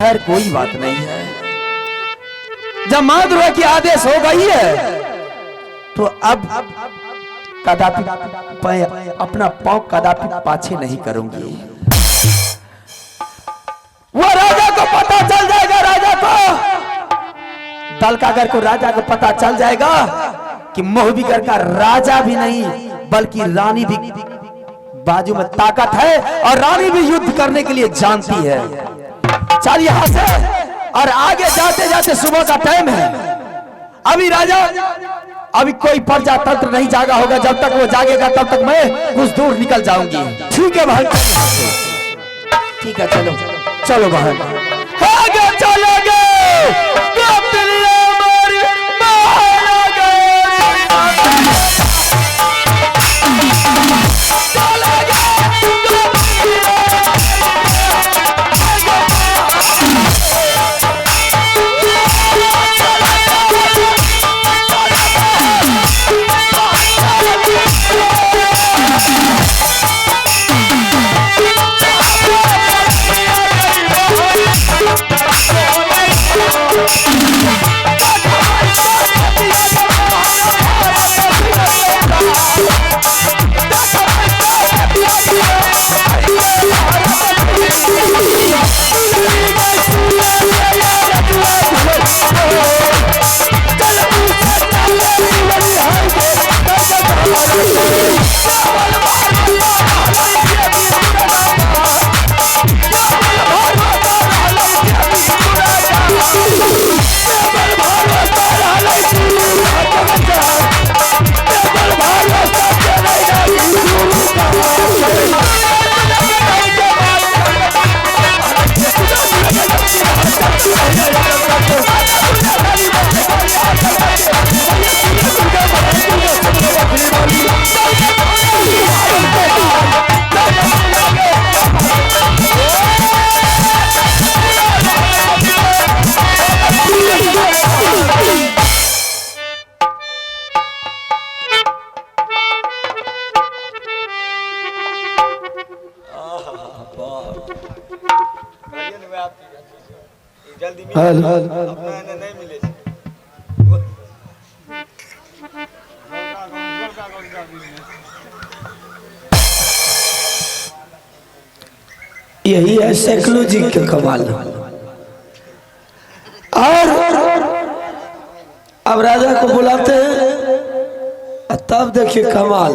खैर कोई बात नहीं है। जब मां दुर्गा की आदेश हो गई है तो अब कदापि अपना पांव कदापि पाछे नहीं करूंगी। वो राजा को पता चल जाएगा, राजा को दलकागर को राजा को पता चल जाएगा कि मोहबिगर का राजा भी नहीं बल्कि रानी भी बाजू में ताकत है और रानी भी युद्ध करने के लिए जानती है। चल यहां से और आगे जाते जाते सुबह का टाइम है। अभी राजा अभी कोई प्रजातंत्र नहीं जागा होगा, जब तक वो जागेगा तब तक मैं कुछ दूर निकल जाऊंगी। ठीक है भाई, ठीक है, चलो चलो बाहर आगे चलोगे नहीं मिले। यही है साइकोलॉजी के कमाल। और अब राजा को बुलाते हैं, तब देखिए कमाल।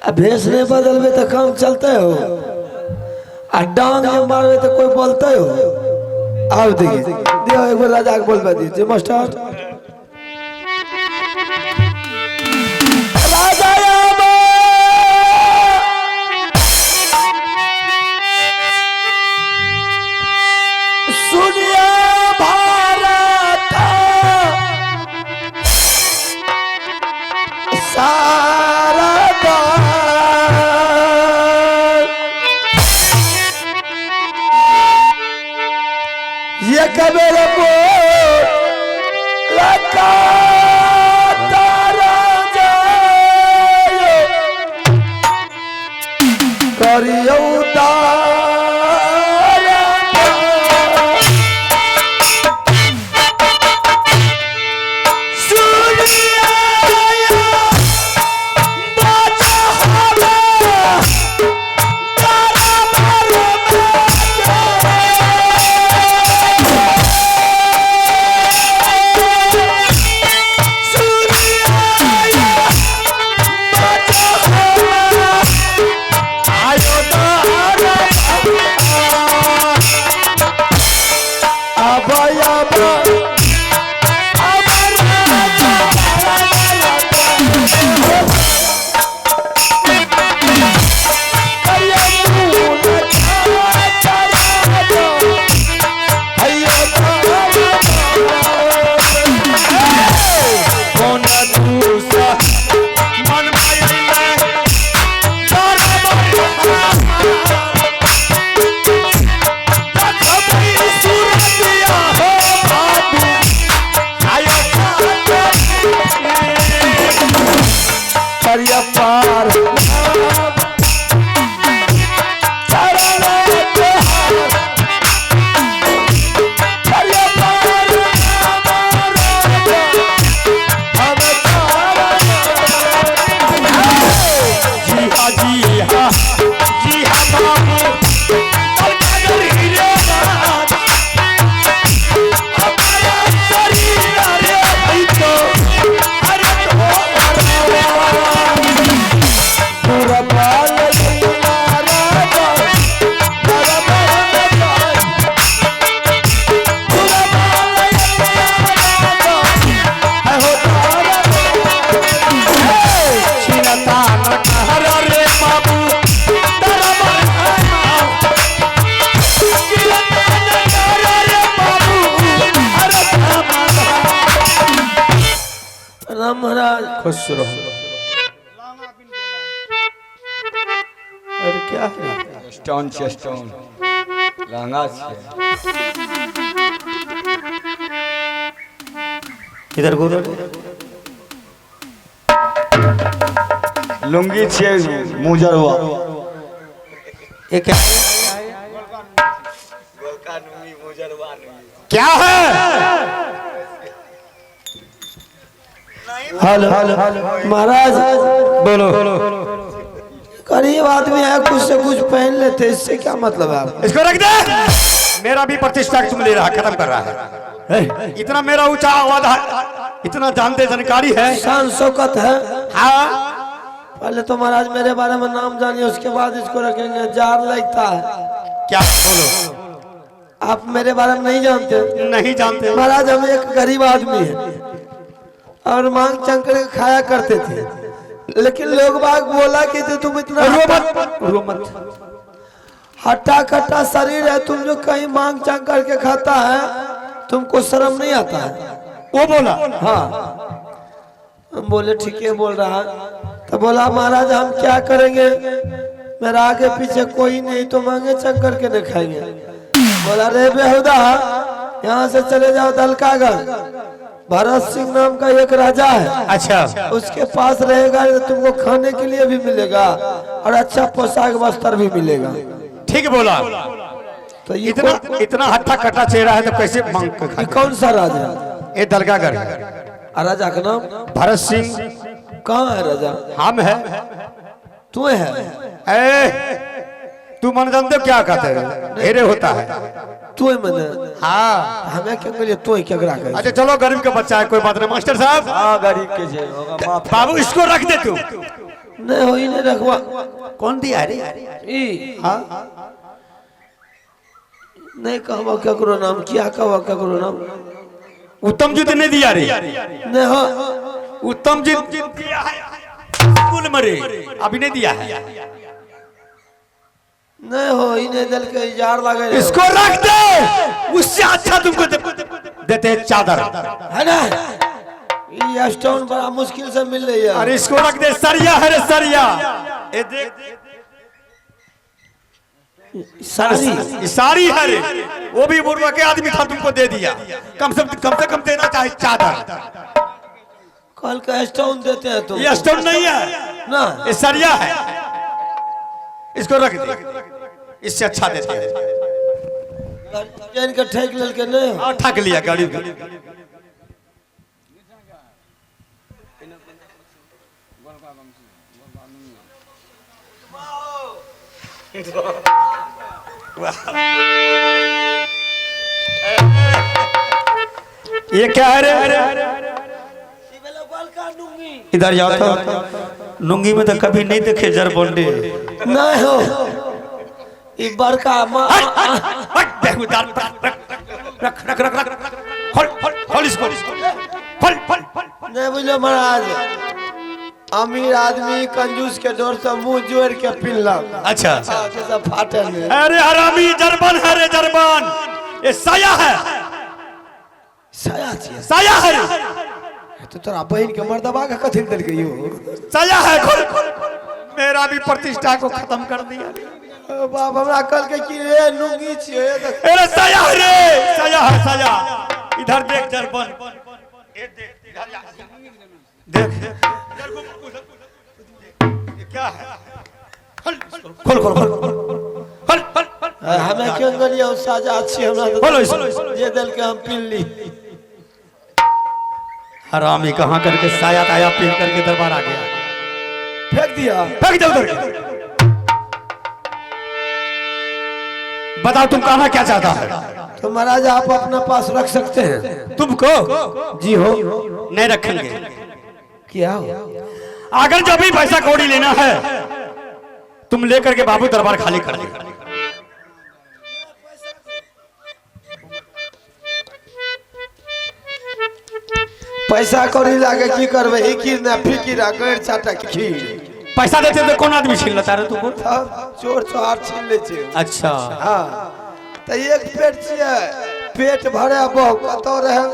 अब भेष नहीं बदलवे तो काम चलते हो, और डांग में मारवे तो कोई बोलते हो। अब देखिए दियो एक बार राजा को बोलवा दीजिए मास्टर। आयो खुश रहो। अरे क्या है? स्टोन छे स्टोन लहंगा छे। इधर घूरो। लुंगी छे मुजरवा। ये क्या है? क्या है? हेलो महाराज, बोलो। गरीब आदमी है, कुछ से कुछ पहन लेते, इससे क्या मतलब है आपको? इसको रख दे। मेरा भी प्रतिष्ठा तुम ले रहा, खत्म कर रहा है। इतना मेरा ऊंचा आवाज है, इतना जानते जानकारी है। शान शौकत है। हाँ पहले तो महाराज मेरे बारे में नाम जानिए, उसके बाद इसको रखेंगे। जार लगता है। क्या? बोलो। आप मेरे बारे में नहीं जानते? नहीं जानते। महाराज हम एक गरीब आदमी है और मांग चंग कर खाया करते थे, लेकिन लोग बाग बोला कि तुम इतना रो मत। हट्टा कट्टा शरीर है, तुम जो कहीं मांग चंग करके खाता है, तुमको शर्म नहीं आता है? वो बोला। हाँ, हम बोले ठीक है बोल रहा है। तो बोला महाराज हम क्या करेंगे, मेरा आगे पीछे कोई नहीं, तो मांगे चंग करके नहीं खाएंगे। बोला रे बेहुदा, यहाँ से चले जाओ दलकागढ़। भरत सिंह नाम का एक राजा है। अच्छा। उसके पास रहेगा तो तुमको खाने के लिए भी मिलेगा और अच्छा पोशाक वस्त्र भी मिलेगा। ठीक बोला। तो ये इतना हट्टा कट्टा चेहरा है तो कैसे मांग के खाए? कौन सा राजा? ये दलकागढ़। राजा का नाम भरत सिंह। कहाँ है राजा? हम है। तू है? तू मन जानते हो क्या कहते हैं? ढेरे होता है। तू है मैंने? हाँ। हमें क्या करिए, तू क्या करा कर? अच्छा चलो, गरीब का बच्चा है, कोई बात नहीं। मास्टर साहब। हाँ गरीब के जे होगा माफ। बाबू इसको रख दे तू। नहीं हो ही नहीं रखवा। कौन दिया रे? हाँ नहीं कहवा क्या करो नाम, क्या कहवा क्या करो नाम? उत्तम जी ने दिया रे। नहीं हो। उत्तम जी दिया है स्कूल में रे, अभी नहीं दिया है। नहीं हो ही नहीं, दल के जार लगे। इसको रख दे, उससे अच्छा तुमको देते हैं चादर, है ना? ये स्टोन बड़ा मुश्किल से मिल रही है। अरे इसको रख दे। सरिया है रे, सरिया। ये देख, सारी सारी है रे। वो भी बुढ़वा के आदमी था, तुमको दे दिया। कम से कम देना चाहे चादर। कल का स्टोन देते हैं तुम? ये स्टोन नहीं है ना, ये सरिया है। इसको रख दे, इससे अच्छा देते हैं। चैन का ठेक ले के नहीं हो? ठग लिया गाड़ी का। ये क्या है रे? इधर जाओ तो। नुंगी में तो कभी नहीं देखे जरबोंडे। नहीं हो, ये बड़का रख रख रख रख खोल खोल खोल इसको, खोल खोल खोल। नहीं बुझलो महाराज, अमीर आदमी कंजूस के डोर से मुंह जोड़ के पिनलक। अच्छा सब फाटे में। अरे हरामी जरबन है रे, जरबन। ये साया है, साया छिए। साया है रे। तो तोरा बहन के मर्दबा का कथी दल के यो? साया है। खोल खोल। मेरा भी प्रतिष्ठा को खत्म कर दिया। बाप हमरा कल के की रे नुंगी छिए। अरे साया है रे, साया है, साया। इधर देख जरबन, ये देख, इधर जा। देख ये क्या है? खोल खोल खोल खोल खोल। हमें क्यों गलिया साजा अच्छी हमरा खोलो इसको। ये दल के हम पिन ली। हरामी कहाँ करके साया ताया पहन करके दरबार आ गया। फेंक दिया। फेंक दे उधर। बताओ तुम कहना क्या चाहता है? तो महाराज आप अपना पास रख सकते हैं। तुमको? जी हो। नहीं रखेंगे। क्या हो? अगर जब भी पैसा कौड़ी लेना है, तुम लेकर के बाबू दरबार खाली कर दे। पैसा कौड़ी लागे की करबे? इकिर ना फिकिर आ गैर चाटा की खीर। पैसा देते तो कौन आदमी छीन लेता रे तुमको? तब चोर चोहार छीन ले छे। अच्छा हाँ, तो एक पेट छिए, पेट भरे बहु कतो रहे।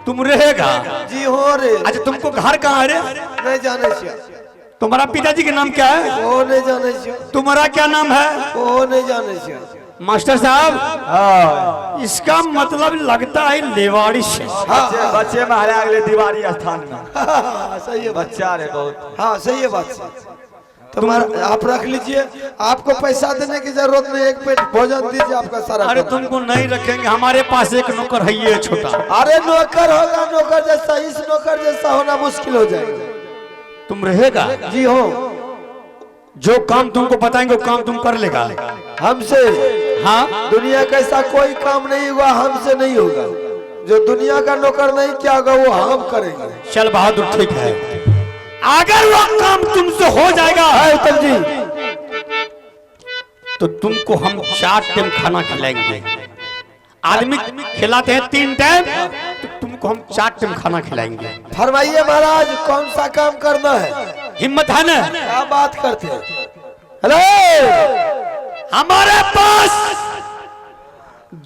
तुम रहेगा? जी हो रे। अच्छा तुमको घर कहाँ है रे? नहीं जाने छिया। तुम्हारा पिताजी के नाम क्या है? वो नहीं जाने छिया। तुम्हारा क्या नाम है? वो नहीं जाने छिया। मास्टर साहब हाँ इसका मतलब लगता है लेवारिश है। बच्चे बच्चे में हरे अगले दीवारी स्थान में हाँ, सही है बात। बच्चा रे बहुत। हाँ सही है बात। तुम्हारा आप रख लीजिए, आपको पैसा देने की जरूरत नहीं, एक पेट भोजन दीजिए आपका सारा। अरे तुमको नहीं रखेंगे, हमारे पास एक नौकर है ये छोटा। अरे नौकर होगा, नौकर जैसा, इस नौकर जैसा होना मुश्किल हो जाएगा। तुम रहेगा? जी हो। जो काम तुमको बताएंगे वो काम तुम कर लेगा हमसे? हाँ दुनिया का ऐसा कोई काम नहीं हुआ हमसे नहीं होगा। जो दुनिया का नौकर नहीं किया होगा वो हम करेंगे। चल बहादुर ठीक है, अगर वो काम तुमसे हो जाएगा उत्तम जी तो तुमको हम 4 टाइम खाना खिलाएंगे। आदमी खिलाते हैं 3 टाइम, तो तुमको हम 4 टाइम खाना खिलाएंगे। फरमाइए महाराज, कौन सा काम करना है? हिम्मत है ना? क्या बात करते हैं? हेलो, हमारे पास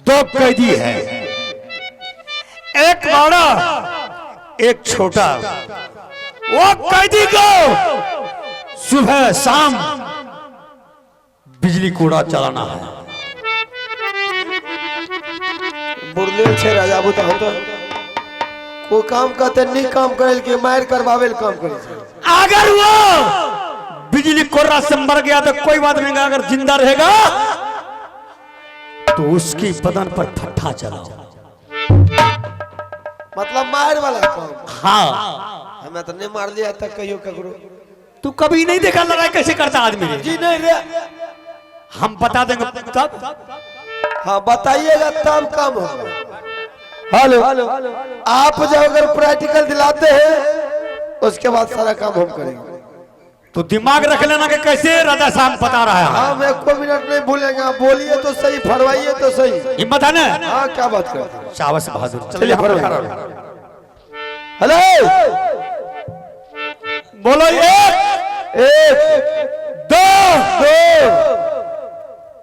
2 कैदी है, एक बड़ा एक छोटा। वो कैदी को सुबह शाम बिजली कूड़ा चलाना है। बुरले छे राजा बुता हो तो कोई काम करते नहीं, काम करे के मार करवावे काम करे। अगर वो बिजली कोर्रा से मर गया तो कोई बात नहीं, अगर जिंदा रहेगा तो उसकी बदन पर फट्टा चलाओ। मतलब मार वाला काम? हाँ, हमें तो नहीं मार लिया तक कहियो ककरो। तू कभी नहीं देखा लड़ाई कैसे करता आदमी? जी नहीं रे। हम बता देंगे तब। हाँ बताइएगा तब काम होगा। हेलो, आप जब अगर प्रैक्टिकल दिलाते हैं उसके बाद सारा काम हम करेंगे। तो दिमाग रख लेना कि कैसे राजा साहब बता रहा है। हम 1 मिनट नहीं भूलेंगे। आप बोलिए तो सही, फरमाइए तो सही। हिम्मत है ना? हाँ क्या बात करते हैं? शाबाश बहादुर। चलिए फरमाइए। हेलो, बोलो 1 2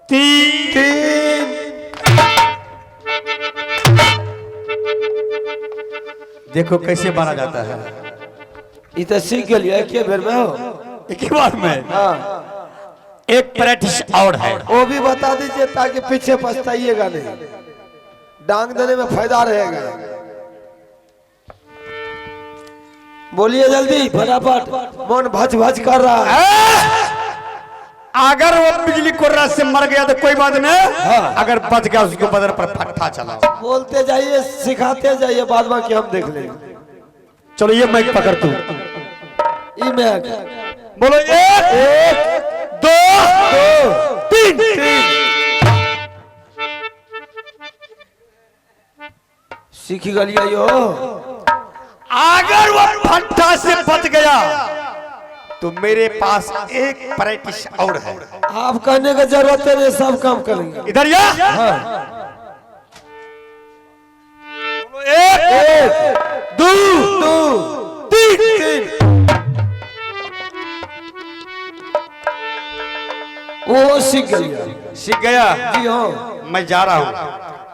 3। देखो कैसे मारा जाता है। इतना सीख गया क्या बेर में हो? एक ही बार में। हाँ एक प्रैक्टिस और है, वो भी बता दीजिए ताकि पीछे पछताइएगा नहीं, डांग देने में फायदा रहेगा। बोलिए जल्दी फटाफट, मन भज भज कर रहा है। अगर वो बिजली कोर्रा से मर गया तो कोई बात नहीं, अगर बच गया उसके बदन पर फट्टा चलाओ। बोलते जाइए, सिखाते जाइए, बाद बाकी हम देख लेंगे। चलो ये माइक पकड़ तू। बोलो 1 2 3। सीख गलिया यो। अगर वो फट्टा से बच गया तो मेरे पास एक प्रैक्टिस और है। आप कहने का जरूरत नहीं, सब काम करेंगे। इधर या। हाँ। 1 2 3। वो सीख गया। सीख गया? जी हाँ। मैं जा रहा हूँ।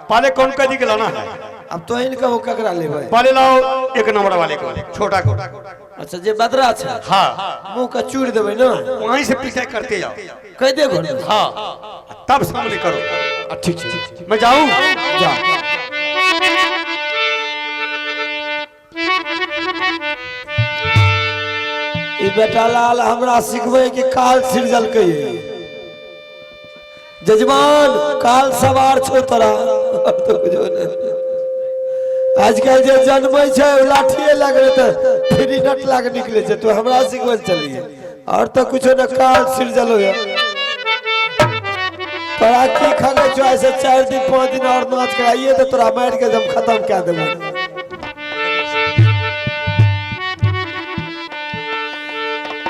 पहले कौन कैदी के लाना है? अब तो इनका वो ककरा ले भाई। पहले लाओ 1 नंबर वाले को, छोटा को। अच्छा जे बदरा अच्छा। हाँ, मुंह का चूड़ देवे ना, वहीं से पीछे करते जाओ। कह दे घोड़। हाँ, तब सामने करो। ठीक, मैं जाऊँ? जा। ई बेटा लाल हमरा सिखबे कि काल सिरजल के जजमान काल सवार छो तोरा। आजकल जे जन्म छै लाठिए लगे तो फ्री नट लाग निकले छै, तो हमरा सिखबे चलिए और तो कुछ न काल सिरजल हो। तोरा की खगे छो ऐसे 4 दिन 5 दिन और नाच कराइए तो तोरा मार के जब खत्म क्या देबो।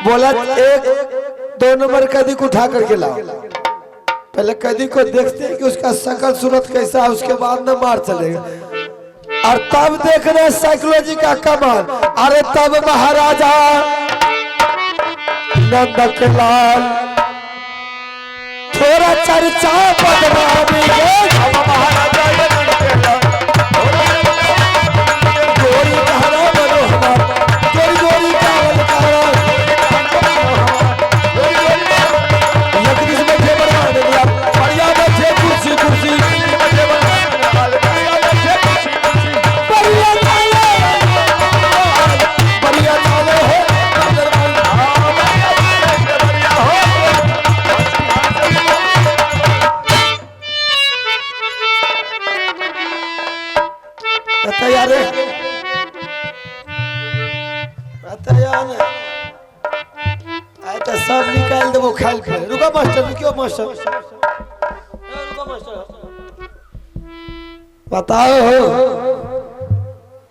बोला 1 2 नंबर कैदी को उठा करके लाओ। पहले कैदी को देखते हैं कि उसका शकल सूरत कैसा है, उसके बाद न मार चलेगा। और तब देख रहे साइकोलॉजी का कमाल। अरे तब महाराजा नंद लाल थोड़ा चर्चा बदनामी तैयार है तैयार है आए तो सब निकाल देबो खाल पे रुको मास्टर रुकियो मास्टर रुको मास्टर बताओ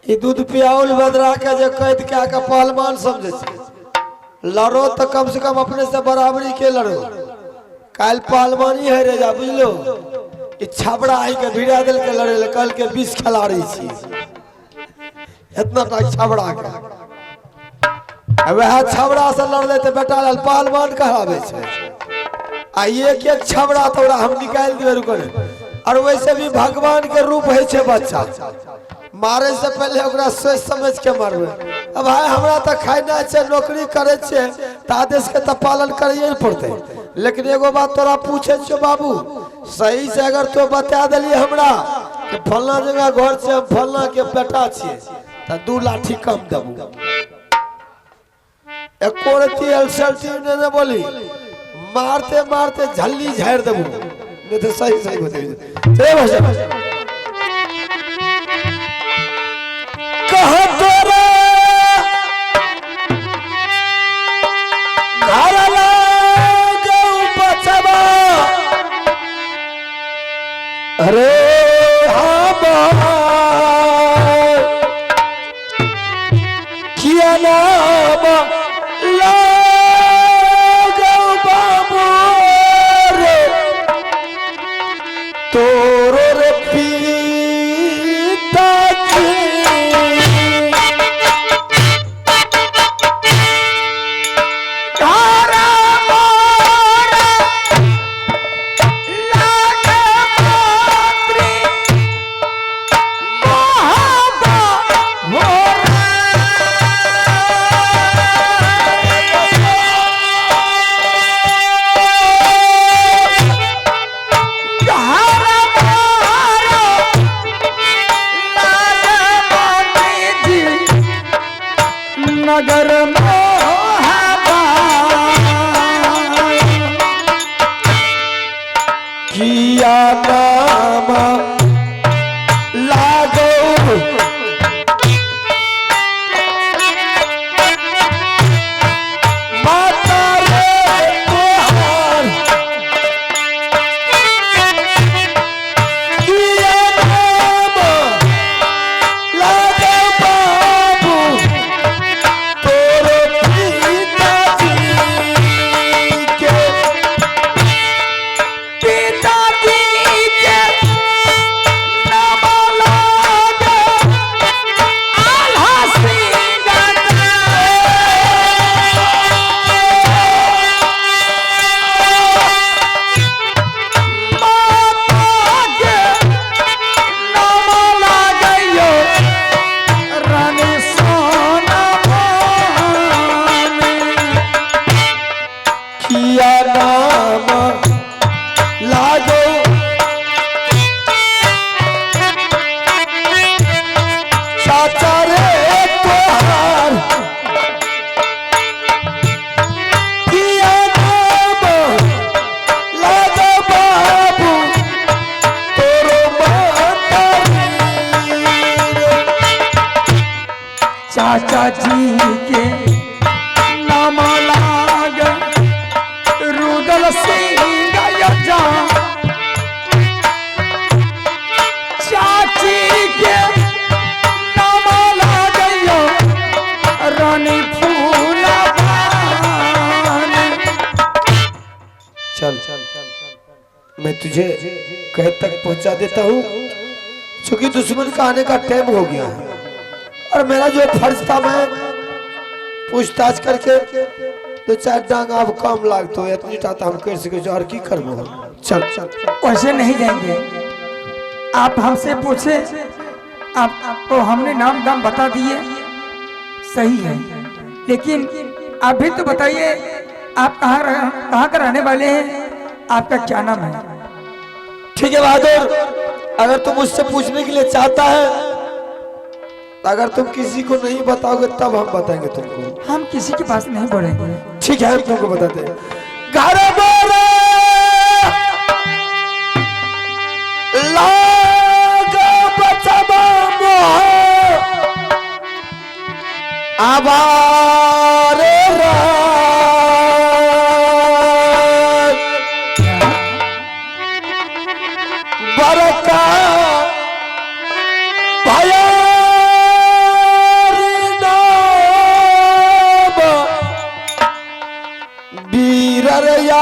ये दूध पियाउल बदरा के जे कैद क्या का पहलवान समझे छे लड़ो तो कम से कम अपने से बराबरी के लड़ो काल पहलवानी है रे जा बुझलो ई छबड़ा आई के भिड़ा दिल के लड़े कल के 20 खिलाड़ी छी इतना तक छबड़ा के वह छबड़ा से लड़ले तो बेटा लाल पहलवान कहलावे छे आ एक एक छबड़ा तोरा हम निकाल दिए रुको और वैसे भी भगवान के रूप है छे बच्चा मारे से पहले ओकरा सोच समझ के मारबे अब भाई हमरा त खाइना छे नौकरी करे छे त आदेश के त पालन करिए पड़ते लेकिन एगो बात तोरा पूछे छो बाबू सही से अगर तो बता देली हमरा कि फलना जगह घर से फलना के बेटा छिए त 2 लाठी कम देबू एको रती एलसेल्टी ने बोली मारते मारते झल्ली झाड़ देबू नहीं तो सही सही बता चले भाषा कह तोरा घर लागो बचबा अरे किया नाम लागो बाबू रे तोरो रे पीता नगर किया नाम लागो माता रे तोहार किया नाम लागो बाबू तोरे पिताजी के किया नाम लागो चाचा रे तोहार किया नाम लागो बाबू तोरो माता चाचा जी के नाम लाग रुदल सिंह जा चाची के नाम लागयो रानी फूला चल मैं तुझे कह तक पहुंचा देता हूँ क्योंकि दुश्मन का आने का टाइम हो गया है और मेरा जो फर्ज था मैं पूछताछ करके तो 4 डांग आप कम लागतो इतनी टाता हम कर सके और की करबो चल चल वैसे नहीं जाएंगे आप हमसे पूछे आपको हमने नाम दाम बता दिए सही है लेकिन आप भी तो बताइए आप कहाँ का रहने वाले हैं आपका क्या नाम है ठीक है बहादुर अगर तुम मुझसे पूछने के लिए चाहता है अगर तुम किसी को नहीं बताओगे तब हम बताएंगे तुमको हम किसी के पास नहीं बोलेंगे ठीक है हम तुमको बताते हैं घर बोले लागो बचबा मोह आवारे बरका भया बीरया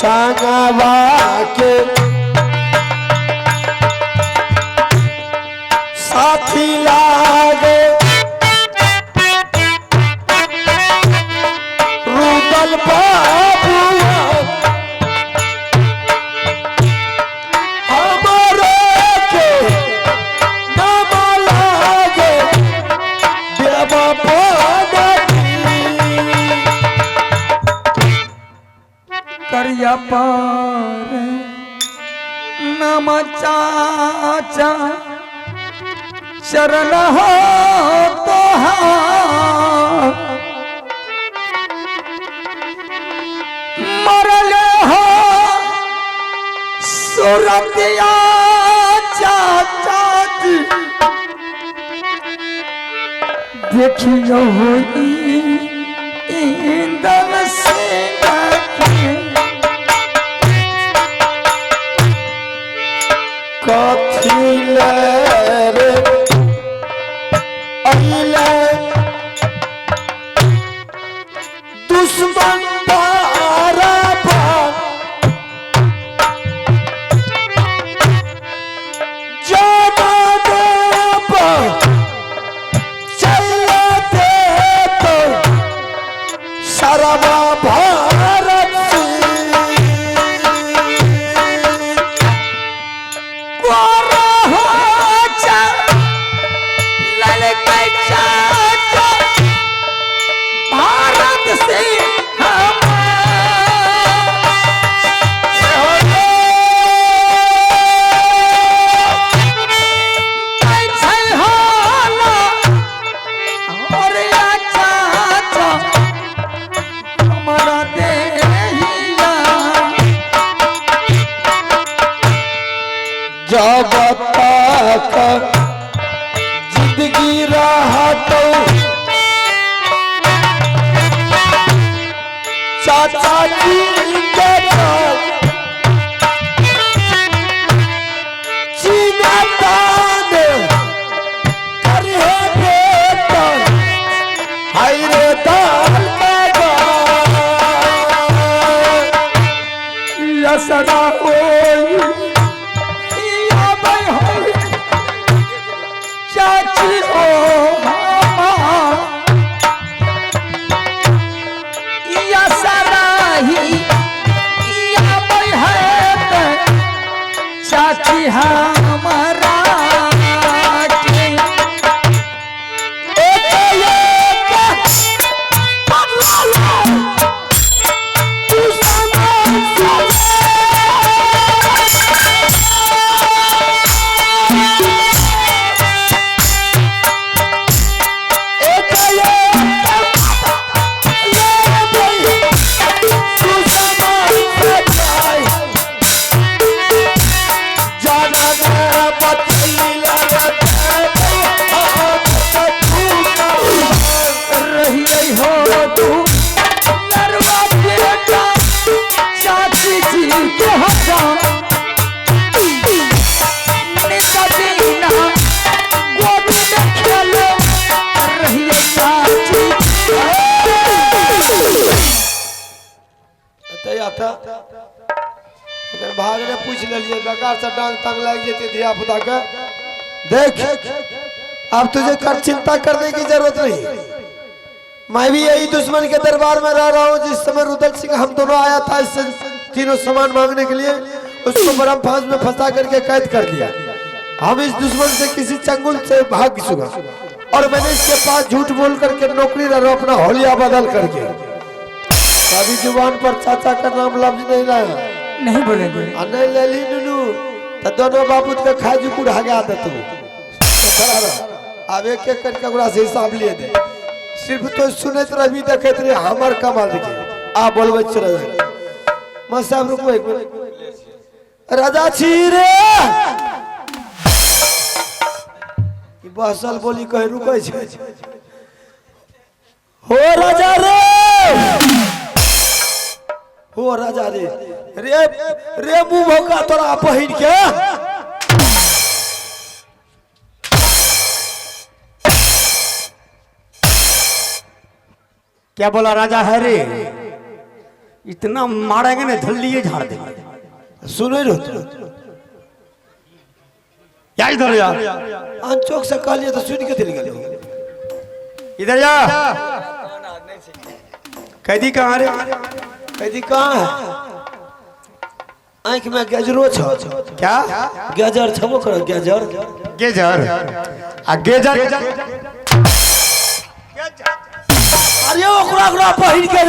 संगवा के साथी लागे रुदल बाबुआ हमारे के नाम लागे देवा करिया पार नम चाचा चरण हो तो मरले हो सूरतिया चाचा जी देखियो हो इंदल से कथिले रे अइले दुश्मन तारा पर जमाने पर चलते तो सरवा भारत भारत से हमारा देहिया जब तक जिंदगी रहा तो चाचा जी के जीना दान करे बेटा हाय रे दाल या सदा होई चाची हो या सराही या बहत चाची हमारा भाग ने पूछ लीजिए बेकार से डांग तंग लग जाती धिया पुता के। देख अब तुझे कर चिंता करने की जरूरत नहीं। मैं भी यही दुश्मन के दरबार में रह रहा हूँ जिस समय रुदल सिंह हम दोनों आया था इससे तीनों सामान मांगने के लिए। उसको बरम फांस में फंसा करके कैद कर लिया। हम इस दुश्मन से किसी चंगुल से भाग चुका और मैंने इसके पास झूठ बोल करके नौकरी रहा अपना होलिया बदल करके। अभी जुबान पर चाचा का नाम लफ्ज नहीं लाया, नहीं बोलेंगे। नहीं ले ली नुनू तो दोनों बाबू के खाजू कुड़ा गया था तू। अब एक एक करके ओकरा से हिसाब लिए दे। सिर्फ तो सुनत रही देखत रही हमार कमाल देखिए। आ बोलबे चल जाए मस्त साहब रुको एक मिनट। राजा छी रे ई बसल बोली कहे रुकै छै। हो राजा रे, हो राजा रे, रे रे मुंह भौका तोरा पहिन के। क्या बोला राजा है रे? इतना मारेंगे ना धल्लिए झाड़ देंगे। सुनो रो क्या इधर जा, अनचोक से कहलिए तो सुन के चल गेल। इधर जा। कैदी कहाँ रे? कैदी कहाँ है? आंख में गजरो छ। क्या गजर छबो कर गजर। गेजर आ गेजर अरे ओकरा पहिन के